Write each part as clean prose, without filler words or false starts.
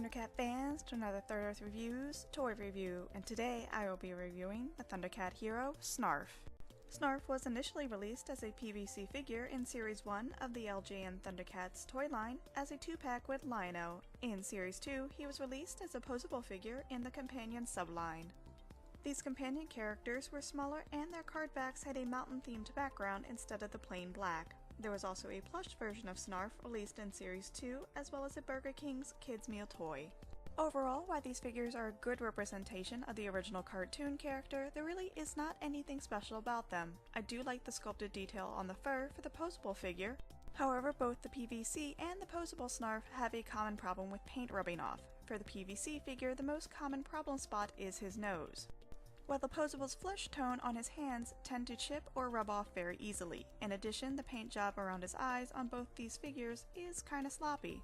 Thundercat fans, to another Third Earth Reviews toy review, and today I will be reviewing the Thundercat hero, Snarf. Snarf was initially released as a PVC figure in Series 1 of the LJN Thundercats toy line as a 2-pack with Lion-O. In Series 2, he was released as a posable figure in the companion subline. These companion characters were smaller and their card backs had a mountain-themed background instead of the plain black. There was also a plush version of Snarf released in Series 2, as well as a Burger King's Kids Meal toy. Overall, while these figures are a good representation of the original cartoon character, there really is not anything special about them. I do like the sculpted detail on the fur for the posable figure. However, both the PVC and the posable Snarf have a common problem with paint rubbing off. For the PVC figure, the most common problem spot is his nose, while the posable's flesh tone on his hands tend to chip or rub off very easily. In addition, the paint job around his eyes on both these figures is kinda sloppy.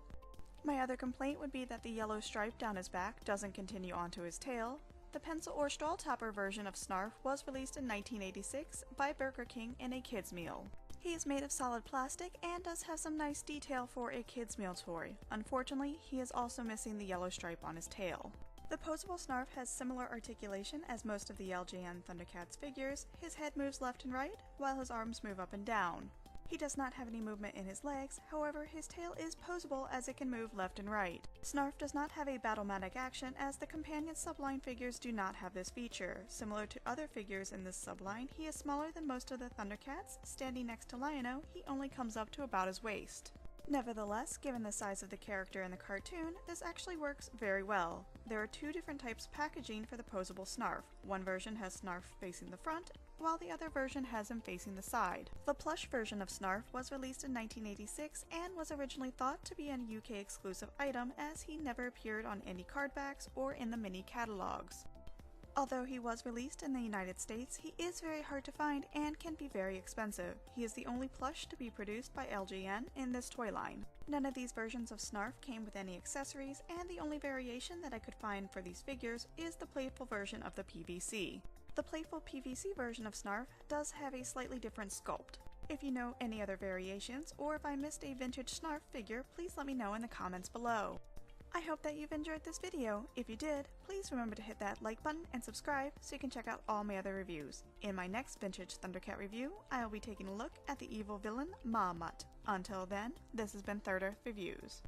My other complaint would be that the yellow stripe down his back doesn't continue onto his tail. The pencil or straw topper version of Snarf was released in 1986 by Burger King in a kids meal. He is made of solid plastic and does have some nice detail for a kids meal toy. Unfortunately, he is also missing the yellow stripe on his tail. The posable Snarf has similar articulation as most of the LJN Thundercats figures. His head moves left and right, while his arms move up and down. He does not have any movement in his legs, however his tail is posable as it can move left and right. Snarf does not have a battle-matic action as the companion subline figures do not have this feature. Similar to other figures in this subline, he is smaller than most of the Thundercats. Standing next to Lion-O, he only comes up to about his waist. Nevertheless, given the size of the character in the cartoon, this actually works very well. There are two different types of packaging for the posable Snarf. One version has Snarf facing the front, while the other version has him facing the side. The plush version of Snarf was released in 1986 and was originally thought to be an UK exclusive item as he never appeared on any card backs or in the mini catalogs. Although he was released in the United States, he is very hard to find and can be very expensive. He is the only plush to be produced by LJN in this toy line. None of these versions of Snarf came with any accessories, and the only variation that I could find for these figures is the playful version of the PVC. The playful PVC version of Snarf does have a slightly different sculpt. If you know any other variations, or if I missed a vintage Snarf figure, please let me know in the comments below. I hope that you've enjoyed this video. If you did, please remember to hit that like button and subscribe so you can check out all my other reviews. In my next vintage Thundercat review, I will be taking a look at the evil villain, Mahamut. Until then, this has been Third Earth Reviews.